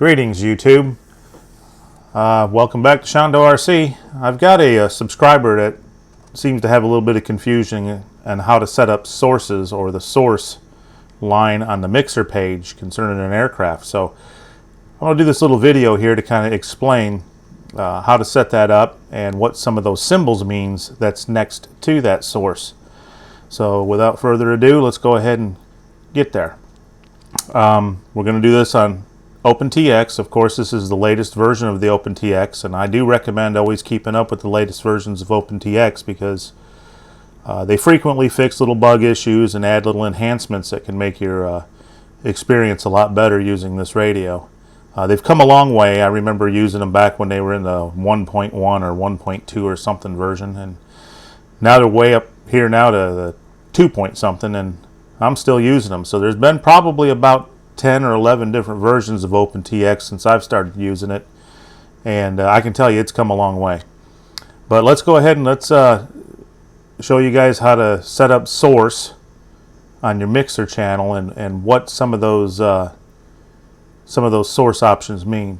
Greetings, YouTube. Welcome back to Shondo RC. I've got a subscriber that seems to have a little bit of confusion on how to set up sources or the source line on the mixer page concerning an aircraft. So I'm going to do this little video here to kind of explain how to set that up and what some of those symbols means that's next to that source. So without further ado, let's go ahead and get there. We're going to do this on OpenTX. Of course, this is the latest version of the OpenTX, and I do recommend always keeping up with the latest versions of OpenTX because they frequently fix little bug issues and add little enhancements that can make your experience a lot better using this radio. They've come a long way. I remember using them back when they were in the 1.1 or 1.2 or something version, and now they're way up here now to the 2 point something, and I'm still using them. So there's been probably about 10 or 11 different versions of OpenTX since I've started using it, and I can tell you it's come a long way. But let's go ahead and let's show you guys how to set up source on your mixer channel and what some of those source options mean.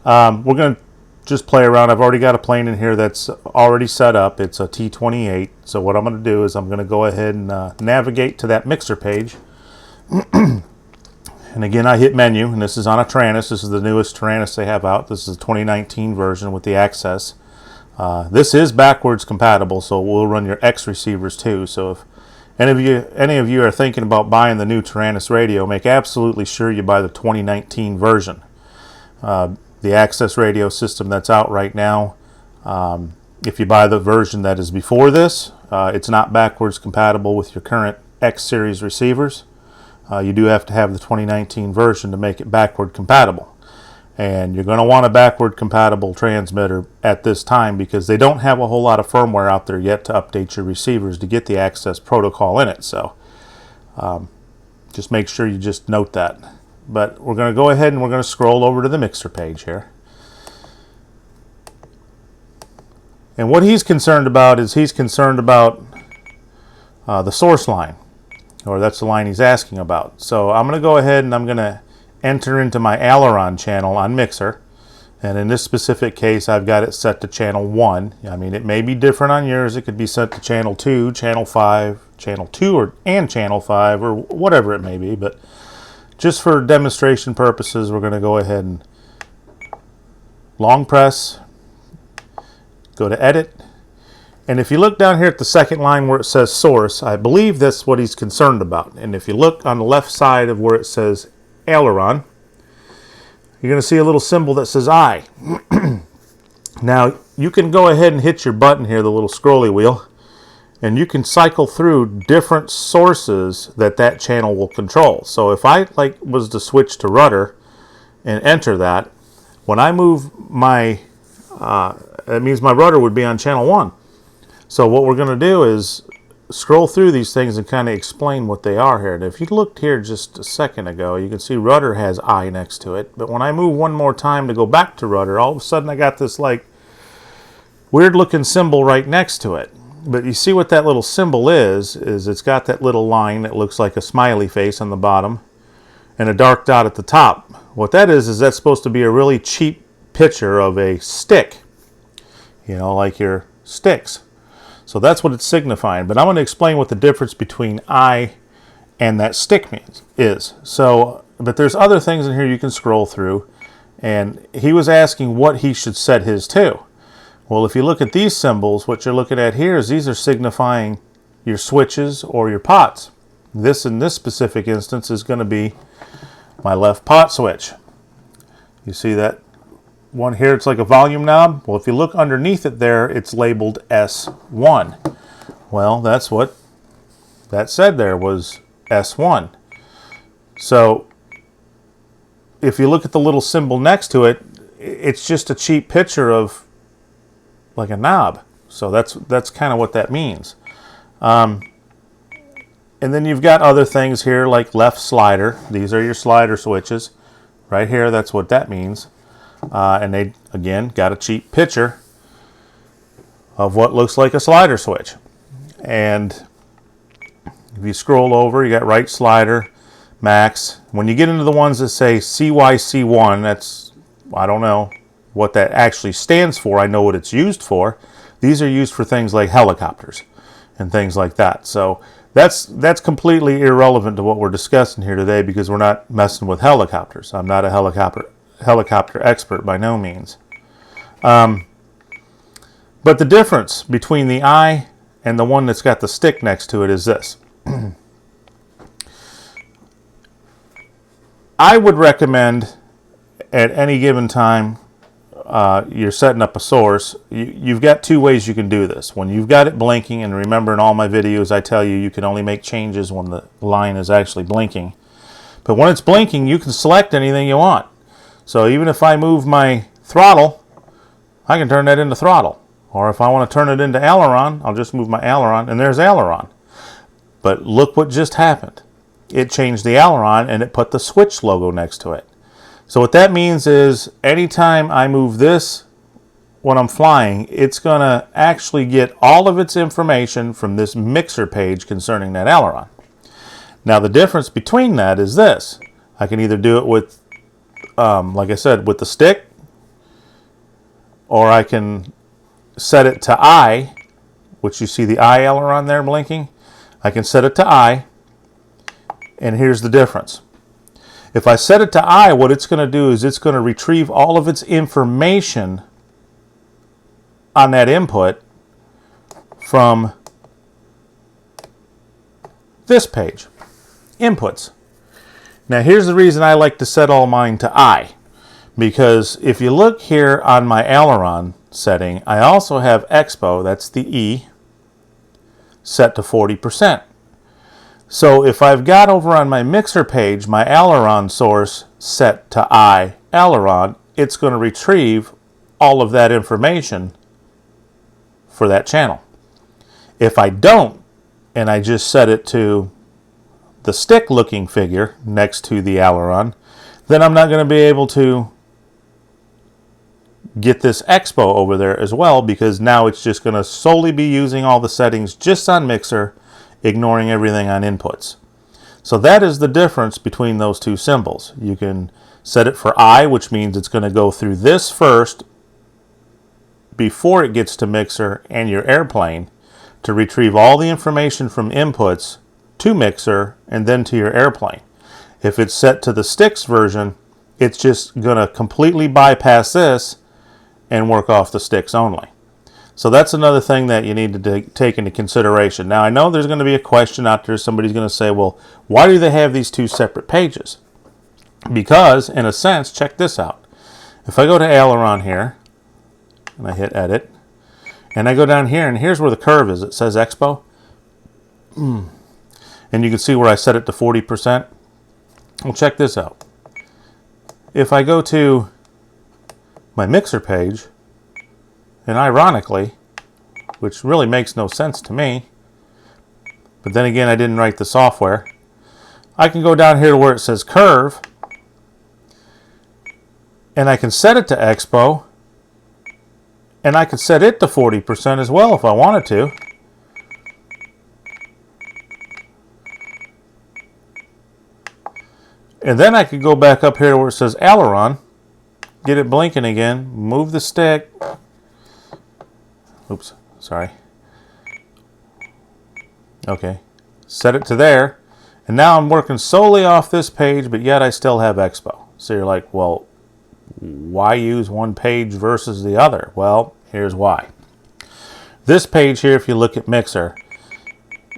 We're going to just play around. I've already got a plane in here that's already set up. It's a T-28. So what I'm going to do is I'm going to go ahead and navigate to that mixer page. And again, I hit menu, and this is on a Taranis. This is the newest Taranis they have out. This is the 2019 version with the Access. This is backwards compatible, so we'll run your X receivers too. So if any of you are thinking about buying the new Taranis radio, make absolutely sure you buy the 2019 version. The Access radio system that's out right now, if you buy the version that is before this, it's not backwards compatible with your current X series receivers. You do have to have the 2019 version to make it backward compatible. And you're going to want a backward compatible transmitter at this time because they don't have a whole lot of firmware out there yet to update your receivers to get the Access protocol in it. So just make sure you just note that. But we're going to go ahead and we're going to scroll over to the mixer page here. And what he's concerned about is he's concerned about the source line. Or that's the line he's asking about. So I'm going to go ahead and I'm going to enter into my aileron channel on Mixer. And in this specific case, I've got it set to channel 1. I mean, it may be different on yours. It could be set to channel 2, channel 5, channel 2 and channel 5, or whatever it may be. But just for demonstration purposes, we're going to go ahead and long press, go to edit. And if you look down here at the second line where it says source, I believe that's what he's concerned about. And if you look on the left side of where it says aileron, you're going to see a little symbol that says I. Now, you can go ahead and hit your button here, the little scrolly wheel, and you can cycle through different sources that channel will control. So if I was to switch to rudder and enter that, when I move my, that means my rudder would be on channel 1. So what we're going to do is scroll through these things and kind of explain what they are here. And if you looked here just a second ago, you can see rudder has I next to it. But when I move one more time to go back to rudder, all of a sudden I got this weird looking symbol right next to it. But you see what that little symbol is it's got that little line that looks like a smiley face on the bottom and a dark dot at the top. What that is that's supposed to be a really cheap picture of a stick. You know, like your sticks. So that's what it's signifying. But I'm going to explain what the difference between I and that stick is. So, but there's other things in here you can scroll through. And he was asking what he should set his to. Well, if you look at these symbols, what you're looking at here is these are signifying your switches or your pots. This in this specific instance is going to be my left pot switch. You see that one here, it's like a volume knob. Well, if you look underneath it there, it's labeled S1. Well, that's what that said there was S1. So if you look at the little symbol next to it, it's just a cheap picture of like a knob. So that's kind of what that means. And then you've got other things here like left slider. These are your slider switches. Right here, that's what that means. And they, again, got a cheap picture of what looks like a slider switch. And if you scroll over, you got right slider, max. When you get into the ones that say CYC1, that's, I don't know what that actually stands for. I know what it's used for. These are used for things like helicopters and things like that. So that's completely irrelevant to what we're discussing here today, because we're not messing with helicopters. I'm not a helicopter expert by no means. But the difference between the eye and the one that's got the stick next to it is this. I would recommend at any given time you're setting up a source, you've got two ways you can do this. When you've got it blinking, and remember in all my videos I tell you you can only make changes when the line is actually blinking. But when it's blinking, you can select anything you want. So even if I move my throttle, I can turn that into throttle. Or if I want to turn it into aileron, I'll just move my aileron, and there's aileron. But look what just happened. It changed the aileron, and it put the switch logo next to it. So what that means is anytime I move this when I'm flying, it's going to actually get all of its information from this mixer page concerning that aileron. Now the difference between that is this. I can either do it with, like I said, with the stick, or I can set it to I, which you see the I aileron there blinking. I can set it to I, and here's the difference. If I set it to I, what it's going to do is it's going to retrieve all of its information on that input from this page, inputs. Now here's the reason I like to set all mine to I, because if you look here on my aileron setting, I also have Expo, that's the E, set to 40%. So if I've got over on my mixer page my aileron source set to I aileron, it's going to retrieve all of that information for that channel. If I don't, and I just set it to the stick looking figure next to the aileron, then I'm not going to be able to get this Expo over there as well, because now it's just going to solely be using all the settings just on mixer, ignoring everything on inputs. So that is the difference between those two symbols. You can set it for I, which means it's going to go through this first before it gets to mixer and your airplane to retrieve all the information from inputs to mixer and then to your airplane. If it's set to the sticks version, it's just going to completely bypass this and work off the sticks only. So that's another thing that you need to take into consideration. Now I know there's going to be a question out there. Somebody's going to say, well, why do they have these two separate pages? Because in a sense, check this out. If I go to aileron here, and I hit edit, and I go down here, and here's where the curve is. It says Expo. And you can see where I set it to 40%. Well, check this out. If I go to my mixer page, and ironically, which really makes no sense to me, but then again I didn't write the software, I can go down here to where it says curve, and I can set it to Expo, and I could set it to 40% as well if I wanted to. And then I could go back up here where it says aileron, get it blinking again, move the stick. Oops, sorry. Okay, set it to there, and now I'm working solely off this page, but yet I still have Expo. So you're like, well, why use one page versus the other? Well, here's why. This page here, if you look at Mixer,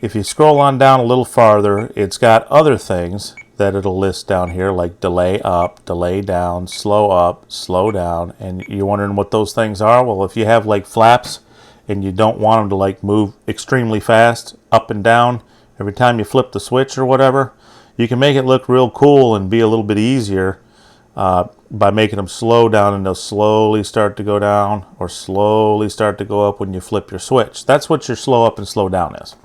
if you scroll on down a little farther, it's got other things that it'll list down here, like delay up, delay down, slow down, and you're wondering what those things are? Well, if you have like flaps and you don't want them to like move extremely fast up and down every time you flip the switch or whatever, you can make it look real cool and be a little bit easier by making them slow down, and they'll slowly start to go down or slowly start to go up when you flip your switch. That's what your slow up and slow down is.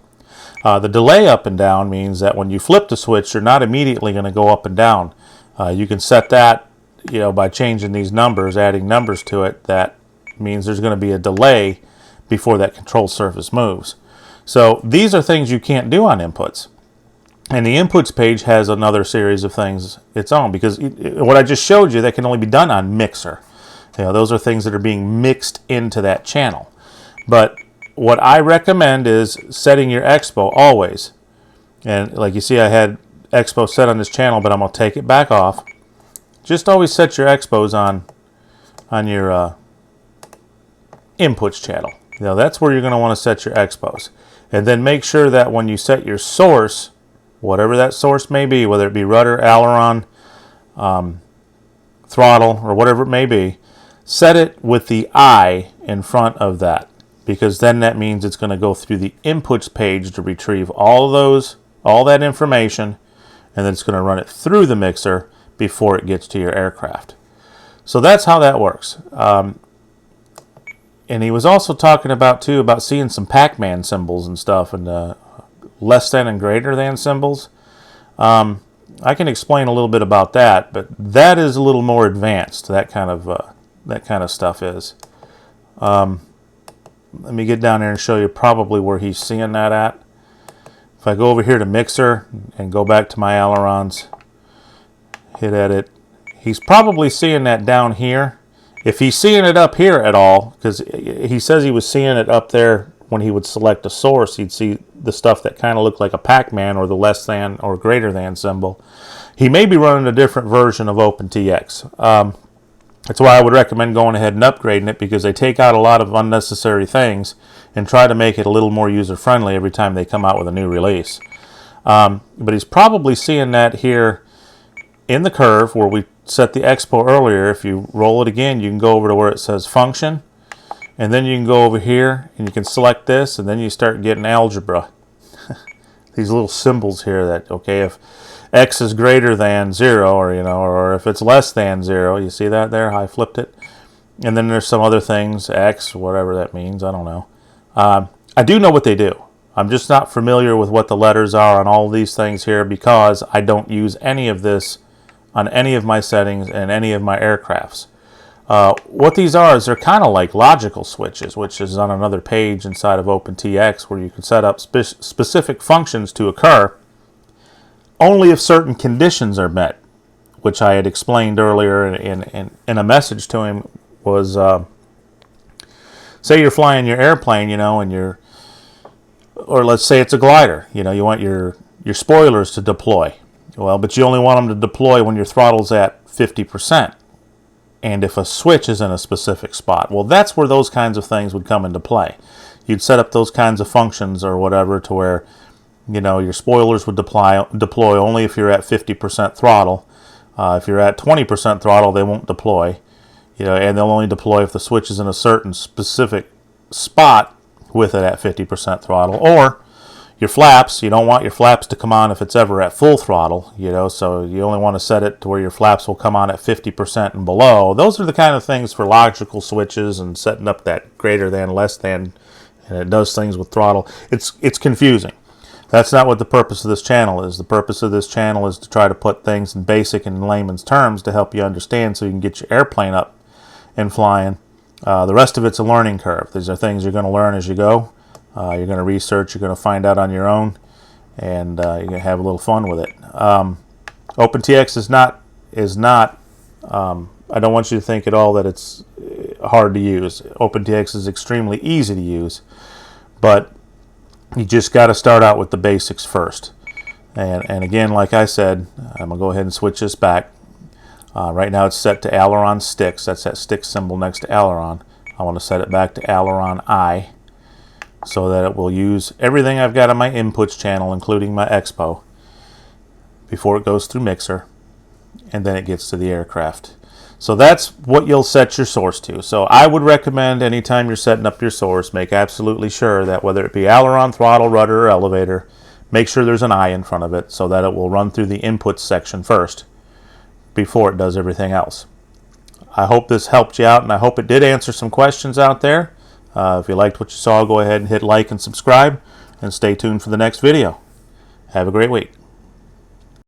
The delay up and down means that when you flip the switch, you're not immediately going to go up and down. You can set that, by changing these numbers, adding numbers to it. That means there's going to be a delay before that control surface moves. So these are things you can't do on inputs. And the inputs page has another series of things its own, because what I just showed you, that can only be done on mixer. Those are things that are being mixed into that channel. But what I recommend is setting your expo always. And like you see, I had expo set on this channel, but I'm going to take it back off. Just always set your expos on your inputs channel. That's where you're going to want to set your expos. And then make sure that when you set your source, whatever that source may be, whether it be rudder, aileron, throttle, or whatever it may be, set it with the I in front of that, because then that means it's going to go through the inputs page to retrieve all that information, and then it's going to run it through the mixer before it gets to your aircraft. So that's how that works. And he was also talking about seeing some Pac-Man symbols and stuff, and less than and greater than symbols. I can explain a little bit about that, but that is a little more advanced. That kind of stuff is. Let me get down there and show you probably where he's seeing that at. If I go over here to mixer and go back to my ailerons, hit edit, he's probably seeing that down here. If he's seeing it up here at all, because he says he was seeing it up there when he would select a source, he'd see the stuff that kind of looked like a Pac-Man or the less than or greater than symbol. He may be running a different version of OpenTX. That's why I would recommend going ahead and upgrading it, because they take out a lot of unnecessary things and try to make it a little more user-friendly every time they come out with a new release. But he's probably seeing that here in the curve where we set the expo earlier. If you roll it again, you can go over to where it says function, and then you can go over here and you can select this, and then you start getting algebra. These little symbols here that, okay, if x is greater than 0, or if it's less than 0, you see that there? I flipped it. And then there's some other things, x, whatever that means, I don't know. I do know what they do. I'm just not familiar with what the letters are on all these things here, because I don't use any of this on any of my settings and any of my aircrafts. What these are is they're kind of like logical switches, which is on another page inside of OpenTX, where you can set up specific functions to occur only if certain conditions are met, which I had explained earlier in a message to him. Was say you're flying your airplane, and or let's say it's a glider, you want your spoilers to deploy. Well, but you only want them to deploy when your throttle's at 50%. And if a switch is in a specific spot, well, that's where those kinds of things would come into play. You'd set up those kinds of functions or whatever to where, your spoilers would deploy only if you're at 50% throttle. If you're at 20% throttle, they won't deploy. And they'll only deploy if the switch is in a certain specific spot with it at 50% throttle. Or your flaps, you don't want your flaps to come on if it's ever at full throttle, so you only want to set it to where your flaps will come on at 50% and below. Those are the kind of things for logical switches and setting up that greater than, less than, and it does things with throttle. It's confusing. That's not what the purpose of this channel is. The purpose of this channel is to try to put things in basic and layman's terms to help you understand, so you can get your airplane up and flying. The rest of it's a learning curve. These are things you're going to learn as you go. You're going to research, you're going to find out on your own, and you're going to have a little fun with it. OpenTX is not I don't want you to think at all that it's hard to use. OpenTX is extremely easy to use, but you just got to start out with the basics first. And again, like I said, I'm going to go ahead and switch this back. Right now it's set to aileron sticks. That's that stick symbol next to aileron. I want to set it back to aileron I, so that it will use everything I've got on my inputs channel, including my expo, before it goes through mixer, and then it gets to the aircraft. So that's what you'll set your source to. So I would recommend anytime you're setting up your source, make absolutely sure that whether it be aileron, throttle, rudder, or elevator, make sure there's an I in front of it so that it will run through the inputs section first before it does everything else. I hope this helped you out, and I hope it did answer some questions out there. If you liked what you saw, go ahead and hit like and subscribe, and stay tuned for the next video. Have a great week.